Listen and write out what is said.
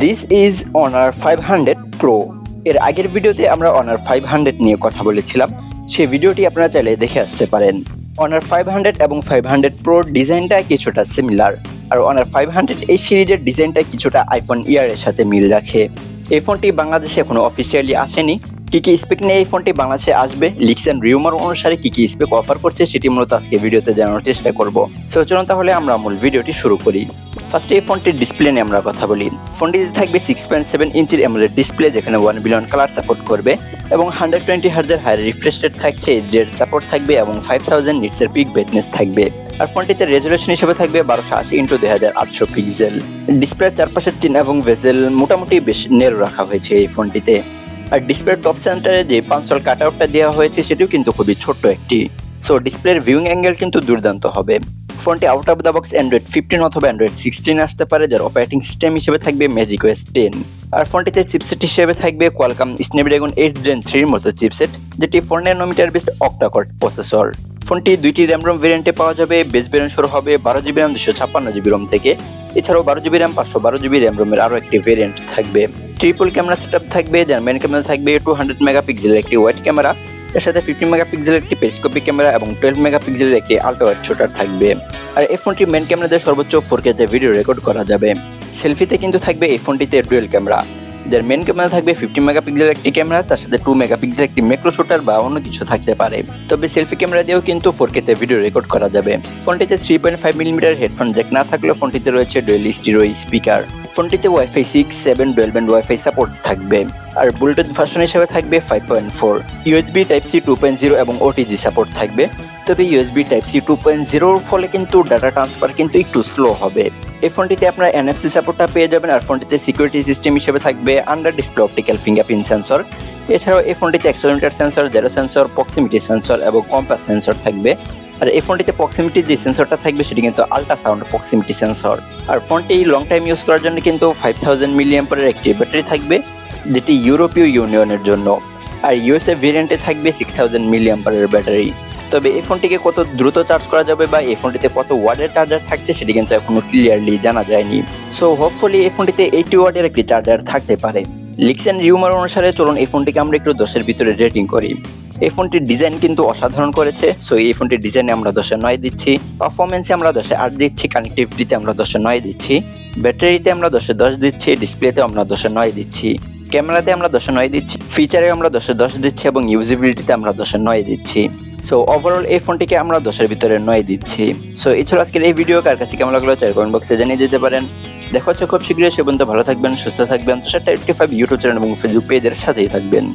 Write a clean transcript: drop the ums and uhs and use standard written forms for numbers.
This is honour 500 pro. এর আগের ভিডিওতে আমরা অনার 500 নিয়ে কথা বলেছিলাম, সেই ভিডিওটি আপনারা চাইলে দেখে আসতে পারেন। অনার 500 এবং 500 প্রোর ডিজাইনটা কিছুটা সিমিলার, আর অনার 500 এই সিরিজের ডিজাইনটা কিছুটা আইফোন ইয়ারের সাথে মিল রাখে। এই ফোনটি বাংলাদেশে এখনো অফিসিয়ালি আসেনি। কি স্পেক নিয়ে এই ফোনটি বাংলাদেশে আসবে, লিক্স অ্যান্ড রিউমার অনুসারে কি স্পেক অফার করছে সেটি মূলত আজকে ভিডিওতে জানানোর চেষ্টা করব। সো চলুন তাহলে আমরা মূল ভিডিওটি শুরু করি। ফার্স্টে এই ফোনটির ডিসপ্লে নিয়ে আমরা কথা বলি। ফোনটিতে থাকবে 6.7 ইঞ্চির অ্যামোলেড ডিসপ্লে, যেখানে 1 বিলিয়ন কালার সাপোর্ট করবে এবং 120 হার্জের হাই রিফ্রেশ রেট থাকছে, এইচডিআর সাপোর্ট থাকবে এবং 5000 নিটসের পিক ব্রাইটনেস থাকবে। আর ফোনটিতে রেজুলেশন হিসেবে থাকবে 1280x2800 পিক্সেল। ডিসপ্লের চারপাশের চিহ্ন এবং ভেজেল মোটামুটি বেশ নেরো রাখা হয়েছে এই ফোনটিতে। আর ডিসপ্লের টপ সেন্টারে যে পাঞ্চল কাটআউটটা দেওয়া হয়েছে সেটিও কিন্তু খুবই ছোট্ট একটি। সো ডিসপ্লের ভিউইং অ্যাঙ্গেল কিন্তু দুর্দান্ত হবে। ফোনটি out of the box Android 15 অথবা অ্যান্ড্রয়েড 16 আসতে পারে, যার অপারেটিং সিস্টেম হিসেবে থাকবে ম্যাজিক ওএস 10। আর ফোনটিতে চিপসেট হিসেবে থাকবে কোয়ালকম স্ন্যাপড্রাগন 8 Gen 3 মতো চিপসেট, যেটি 4 ন্যানোমিটার বেসড অক্টা-কোর প্রসেসর। ফোনটি দুইটি র্যাম রোম ভেরিয়েন্টে পাওয়া যাবে। বেস ভেরিয়েন্ট শুরু হবে 12GB RAM 256GB ROM থেকে। এছাড়াও 12GB RAM 512GB RAM রোমের আরও একটি ভেরিয়েন্ট থাকবে। ট্রিপল ক্যামেরা সেটআপ থাকবে, যার মেইন ক্যামেরা থাকবে 200 মেগাপিক্সেলের একটি ওয়াইড ক্যামেরা, এর সাথে 50 মেগাপিক্সেলের একটি পেরিস্কোপিক ক্যামেরা এবং 12 মেগাপিক্সেলের একটি আলট্রা ওয়াইড শুটার থাকবে। আর এই ফোনটির মেইন ক্যামেরা দিয়ে সর্বোচ্চ 4K তে ভিডিও রেকর্ড করা যাবে। সেলফিতে কিন্তু থাকবে এই ফোনটিতে ডুয়েল ক্যামেরা, যার মেইন ক্যামেরা থাকবে 50 মেগাপিক্সেলের একটি ক্যামেরা, তার সাথে 2 মেগাপিক্সেলের একটি ম্যাক্রো শুটার বা অন্য কিছু থাকতে পারে। তবে সেলফি ক্যামেরা দিয়েও কিন্তু 4K তে ভিডিও রেকর্ড করা যাবে। ফোনটিতে 3.5mm হেডফোন জ্যাক না থাকলেও ফোনটিতে রয়েছে ডুয়েল স্টিরিও স্পিকার। ফোনটিতে wifi 6, 7 dual band wifi support থাকবে। আর ব্লুটুথ ভার্সন হিসেবে থাকবে 5.4, ইউএসবি টাইপ সি 2.0 এবং ওটিজি সাপোর্ট থাকবে। তবে ইউএসবি টাইপ সি 2.0 ফলে কিন্তু ডাটা ট্রান্সফার কিন্তু একটু স্লো হবে। এই ফোনটিতে আপনারা এনএফসি সাপোর্টটা পেয়ে যাবেন। আর ফোনটিতে সিকিউরিটি সিস্টেম হিসেবে থাকবে under display optical fingerprint sensor. এছাড়াও এই ফোনটিতে accelerometer sensor, gyro sensor, proximity sensor এবং কম্পাস সেন্সর থাকবে। আর এই ফোনটিতে প্রক্সিমিটি যে সেন্সরটা থাকবে সেটি কিন্তু আল্ট্রাসাউন্ড প্রক্সিমিটি সেন্সর। আর ফোনটি লং টাইম ইউজ করার জন্য কিন্তু 5000 mAh একটি ব্যাটারি থাকবে, যেটি ইউরোপীয় ইউনিয়নের জন্য। আর ইউএসএ ভেরিয়েন্টে থাকবে 6000 mAh ব্যাটারি। তবে এই ফোনটিকে কত দ্রুত চার্জ করা যাবে বা এই ফোনটিতে কত ওয়াটের চার্জার থাকছে সেটি কিন্তু এখনো ক্লিয়ারলি জানা যায়নি। সো হোপফুলি এই ফোনটিতে 80 ওয়াটের একটি চার্জার থাকতে পারে। লিক্স অ্যান্ড রিউমার অনুসারে চলুন এই ফোনটিকে আমরা একটু 10-এর ভিতরে রেটিং করি। এই ফোনটির ডিজাইন কিন্তু অসাধারণ করেছে। সো এই ফোনটির ডিজাইনে আমরা 10-এ 9 দিচ্ছি, পারফরমেন্সে আমরা 10-এ 8 দিচ্ছি, কানেক্টিভিটিতে আমরা 10-এ 9 দিচ্ছি, ব্যাটারিতে আমরা 10-এ 10 দিচ্ছি, ডিসপ্লেতে আমরা 10-এ 9 দিচ্ছি, ক্যামেরাতে আমরা 10-এ 9 দিচ্ছি, ফিচারে আমরা 10-এ 10 দিচ্ছি এবং ইউজিবিলিটিতে আমরা 10-এ 9 দিচ্ছি। সো ওভারঅল এই ফোনটিকে আমরা 10-এর ভিতরে 9 দিচ্ছি। সো এই ছিল আজকের এই ভিডিও। কার কাছে কেমন লাগলো চাই কমেন্ট বক্সে জানিয়ে দিতে পারেন। দেখা হচ্ছে খুব শীঘ্রই। সে পর্যন্ত ভালো থাকবেন, সুস্থ থাকবেন। তোষার টাইপ 5 ইউটিউব চ্যানেল এবং ফেসবুক পেজের সাথেই থাকবেন।